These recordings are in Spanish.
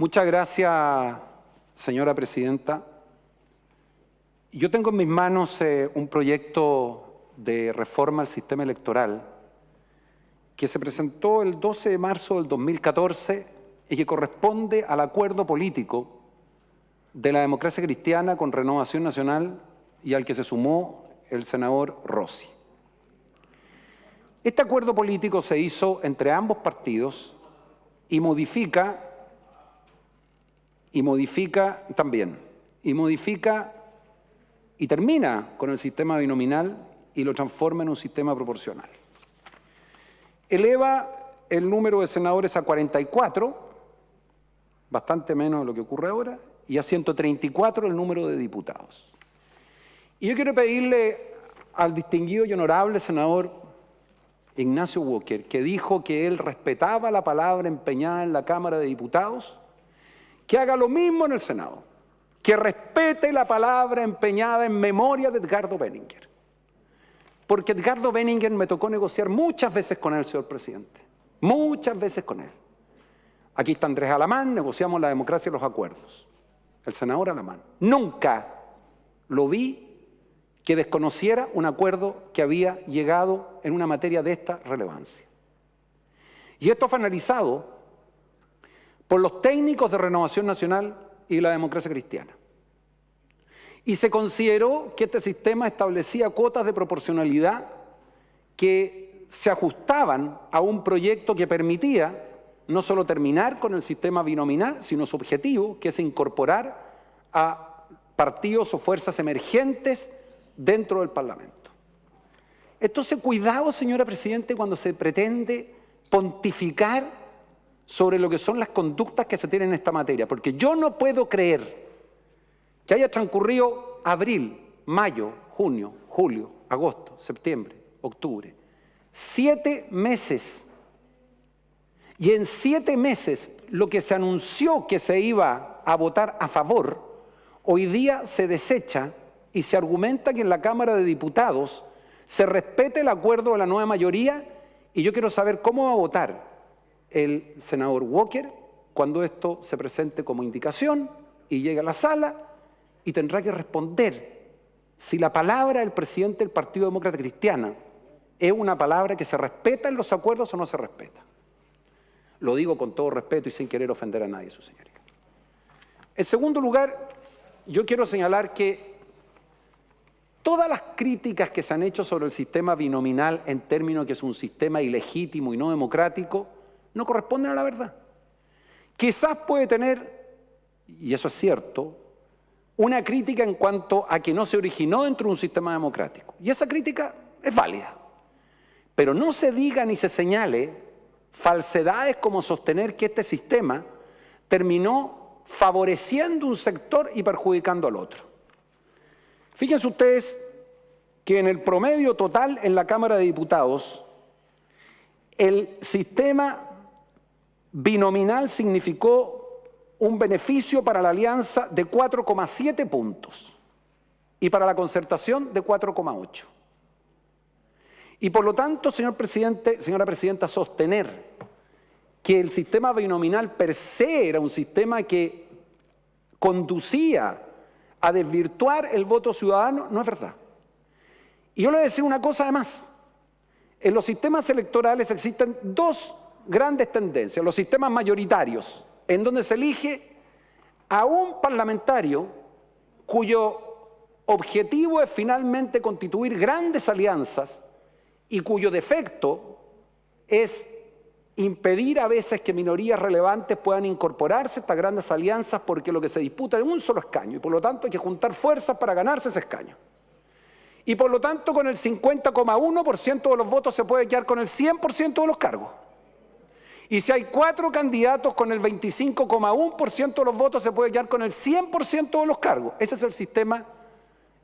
Muchas gracias, señora presidenta. Yo tengo en mis manos un proyecto de reforma al sistema electoral que se presentó el 12 de marzo del 2014 y que corresponde al acuerdo político de la Democracia Cristiana con Renovación Nacional y al que se sumó el senador Rossi. Este acuerdo político se hizo entre ambos partidos y modifica y termina con el sistema binominal y lo transforma en un sistema proporcional. Eleva el número de senadores a 44, bastante menos de lo que ocurre ahora, y a 134 el número de diputados. Y yo quiero pedirle al distinguido y honorable senador Ignacio Walker, que dijo que él respetaba la palabra empeñada en la Cámara de Diputados, que haga lo mismo en el Senado, que respete la palabra empeñada en memoria de Edgardo Benninger. Porque Edgardo Benninger me tocó negociar muchas veces con él, señor presidente, muchas veces con él. Aquí está Andrés Alamán, negociamos la democracia y los acuerdos. El senador Alamán. Nunca lo vi que desconociera un acuerdo que había llegado en una materia de esta relevancia. Y esto fue analizado por los técnicos de Renovación Nacional y la Democracia Cristiana. Y se consideró que este sistema establecía cuotas de proporcionalidad que se ajustaban a un proyecto que permitía no solo terminar con el sistema binominal, sino su objetivo, que es incorporar a partidos o fuerzas emergentes dentro del Parlamento. Entonces, cuidado, señora Presidente, cuando se pretende pontificar sobre lo que son las conductas que se tienen en esta materia, porque yo no puedo creer que haya transcurrido abril, mayo, junio, julio, agosto, septiembre, octubre, 7 meses, y en 7 meses lo que se anunció que se iba a votar a favor, hoy día se desecha y se argumenta que en la Cámara de Diputados se respete el acuerdo de la nueva mayoría, y yo quiero saber cómo va a votar el senador Walker cuando esto se presente como indicación y llegue a la sala, y tendrá que responder si la palabra del presidente del Partido Demócrata Cristiano es una palabra que se respeta en los acuerdos o no se respeta. Lo digo con todo respeto y sin querer ofender a nadie, su señoría. En segundo lugar, yo quiero señalar que todas las críticas que se han hecho sobre el sistema binominal en términos de que es un sistema ilegítimo y no democrático no corresponden a la verdad. Quizás puede tener, y eso es cierto, una crítica en cuanto a que no se originó dentro de un sistema democrático. Y esa crítica es válida. Pero no se diga ni se señale falsedades como sostener que este sistema terminó favoreciendo un sector y perjudicando al otro. Fíjense ustedes que en el promedio total en la Cámara de Diputados, el sistema binominal significó un beneficio para la alianza de 4,7 puntos y para la concertación de 4,8. Y por lo tanto, señor presidente, señora presidenta, sostener que el sistema binominal per se era un sistema que conducía a desvirtuar el voto ciudadano no es verdad. Y yo le voy a decir una cosa además. En los sistemas electorales existen dos grandes tendencias. Los sistemas mayoritarios, en donde se elige a un parlamentario cuyo objetivo es finalmente constituir grandes alianzas y cuyo defecto es impedir a veces que minorías relevantes puedan incorporarse a estas grandes alianzas, porque lo que se disputa es un solo escaño y por lo tanto hay que juntar fuerzas para ganarse ese escaño. Y por lo tanto con el 50,1% de los votos se puede quedar con el 100% de los cargos. Y si hay 4 candidatos con el 25,1% de los votos se puede quedar con el 100% de los cargos. Ese es el sistema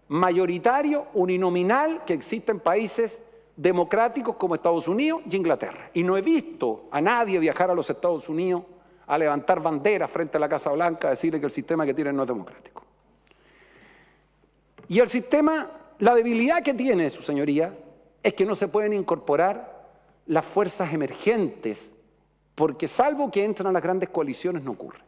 mayoritario uninominal que existe en países democráticos como Estados Unidos y Inglaterra. Y no he visto a nadie viajar a los Estados Unidos a levantar banderas frente a la Casa Blanca a decirle que el sistema que tienen no es democrático. Y el sistema, la debilidad que tiene, su señoría, es que no se pueden incorporar las fuerzas emergentes, porque salvo que entran a las grandes coaliciones no ocurre.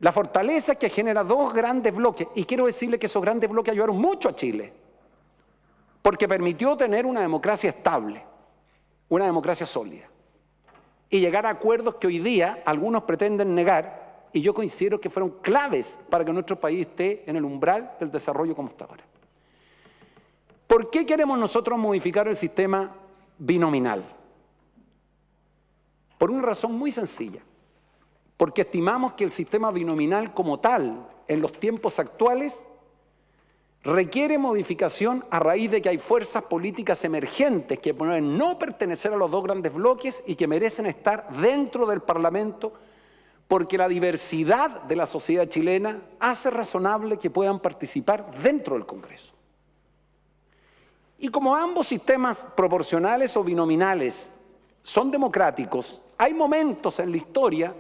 La fortaleza que genera dos grandes bloques, y quiero decirle que esos grandes bloques ayudaron mucho a Chile, porque permitió tener una democracia estable, una democracia sólida, y llegar a acuerdos que hoy día algunos pretenden negar, y yo considero que fueron claves para que nuestro país esté en el umbral del desarrollo como está ahora. ¿Por qué queremos nosotros modificar el sistema binominal? Por una razón muy sencilla. Porque estimamos que el sistema binominal como tal, en los tiempos actuales, requiere modificación a raíz de que hay fuerzas políticas emergentes que pueden no pertenecer a los dos grandes bloques y que merecen estar dentro del Parlamento, porque la diversidad de la sociedad chilena hace razonable que puedan participar dentro del Congreso. Y como ambos sistemas proporcionales o binominales son democráticos, hay momentos en la historia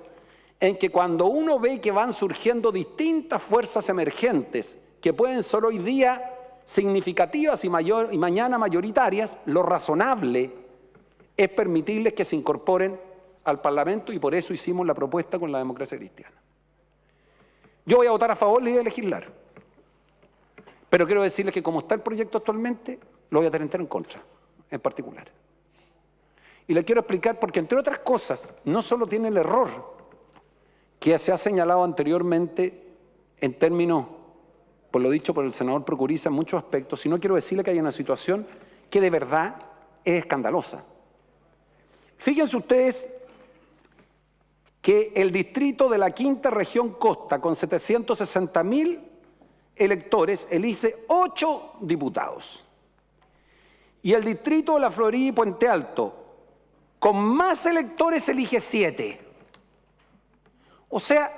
en que cuando uno ve que van surgiendo distintas fuerzas emergentes que pueden ser hoy día significativas y mañana mayoritarias, lo razonable es permitirles que se incorporen al Parlamento, y por eso hicimos la propuesta con la democracia cristiana. Yo voy a votar a favor de la idea de legislar, pero quiero decirles que como está el proyecto actualmente, lo voy a tener en contra, en particular. Y le quiero explicar porque, entre otras cosas, no solo tiene el error que se ha señalado anteriormente en términos, por lo dicho por el senador Procuriza, en muchos aspectos, sino quiero decirle que hay una situación que de verdad es escandalosa. Fíjense ustedes que el distrito de la Quinta Región Costa, con 760.000 electores, elige 8 diputados. Y el distrito de la Florida y Puente Alto, con más electores, elige 7. O sea,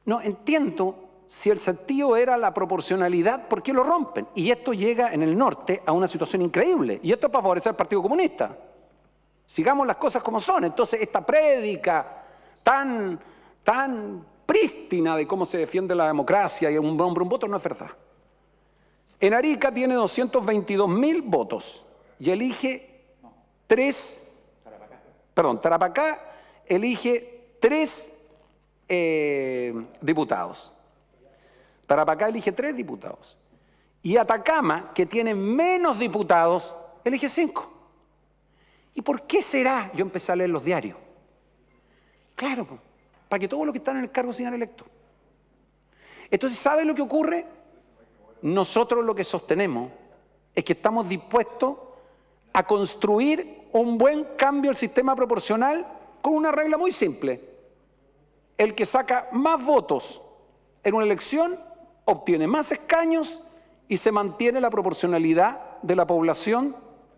no entiendo si el sentido era la proporcionalidad, ¿por qué lo rompen? Y esto llega en el norte a una situación increíble. Y esto es para favorecer al Partido Comunista. Sigamos las cosas como son. Entonces, esta prédica tan prístina de cómo se defiende la democracia y un hombre un voto no es verdad. En Arica tiene 222.000 votos y elige 3... Tarapacá elige 3 diputados. Tarapacá elige 3 diputados. Y Atacama, que tiene menos diputados, elige 5. ¿Y por qué será? Yo empecé a leer los diarios. Claro, para que todos los que están en el cargo sean electos. Entonces, ¿sabe lo que ocurre? Nosotros lo que sostenemos es que estamos dispuestos a construir un buen cambio al sistema proporcional con una regla muy simple. El que saca más votos en una elección obtiene más escaños y se mantiene la proporcionalidad de la población,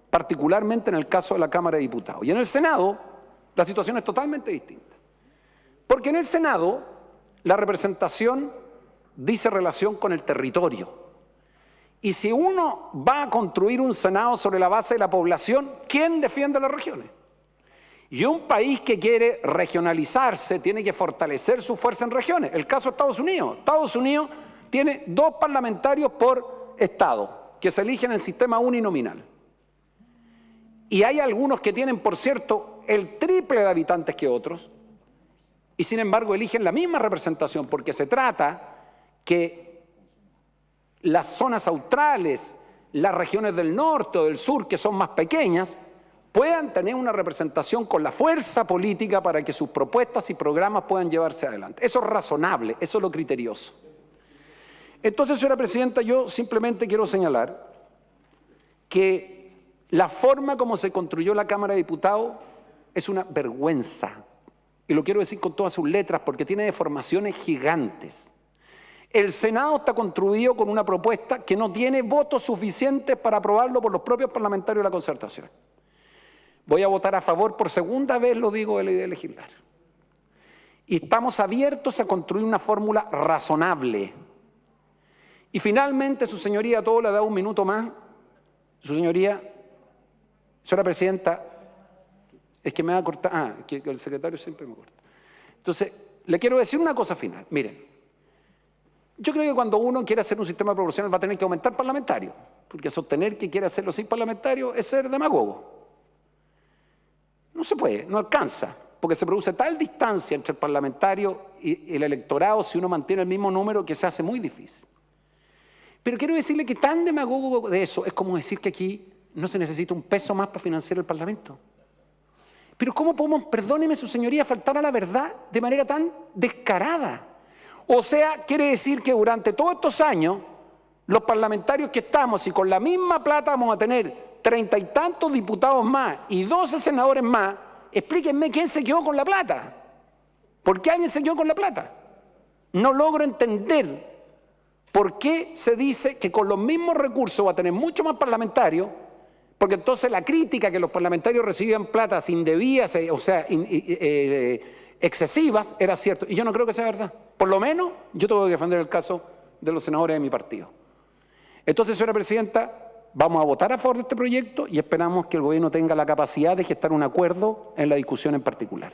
particularmente en el caso de la Cámara de Diputados. Y en el Senado la situación es totalmente distinta. Porque en el Senado la representación dice relación con el territorio. Y si uno va a construir un Senado sobre la base de la población, ¿quién defiende las regiones? Y un país que quiere regionalizarse tiene que fortalecer su fuerza en regiones. El caso de Estados Unidos. Estados Unidos tiene 2 parlamentarios por estado, que se eligen en el sistema uninominal. Y hay algunos que tienen, por cierto, el triple de habitantes que otros, y sin embargo eligen la misma representación, porque se trata que las zonas australes, las regiones del norte o del sur, que son más pequeñas, puedan tener una representación con la fuerza política para que sus propuestas y programas puedan llevarse adelante. Eso es razonable, eso es lo criterioso. Entonces, señora presidenta, yo simplemente quiero señalar que la forma como se construyó la Cámara de Diputados es una vergüenza. Y lo quiero decir con todas sus letras porque tiene deformaciones gigantes. El Senado está construido con una propuesta que no tiene votos suficientes para aprobarlo por los propios parlamentarios de la Concertación. Voy a votar a favor, por segunda vez lo digo, de la idea de legislar. Y estamos abiertos a construir una fórmula razonable. Y finalmente, su señoría, a todo le da un minuto más. Su señoría, señora presidenta, es que me va a cortar, que el secretario siempre me corta. Entonces, le quiero decir una cosa final. Miren. Yo creo que cuando uno quiere hacer un sistema proporcional va a tener que aumentar parlamentarios, porque sostener que quiere hacerlo sin parlamentarios es ser demagogo. No se puede, no alcanza. porque se produce tal distancia entre el parlamentario y el electorado si uno mantiene el mismo número que se hace muy difícil. Pero quiero decirle que tan demagogo de eso es como decir que aquí no se necesita un peso más para financiar el Parlamento. Pero ¿cómo podemos, perdóneme su señoría, faltar a la verdad de manera tan descarada? O sea, quiere decir que durante todos estos años, los parlamentarios que estamos, y con la misma plata vamos a tener 30 y tantos diputados más y 12 senadores más, explíquenme quién se quedó con la plata. ¿Por qué alguien se quedó con la plata? No logro entender por qué se dice que con los mismos recursos va a tener mucho más parlamentarios, porque entonces la crítica que los parlamentarios recibían platas indebidas, o sea, excesivas, era cierto. Y yo no creo que sea verdad. Por lo menos yo tengo que defender el caso de los senadores de mi partido. Entonces, señora presidenta, vamos a votar a favor de este proyecto y esperamos que el gobierno tenga la capacidad de gestar un acuerdo en la discusión en particular.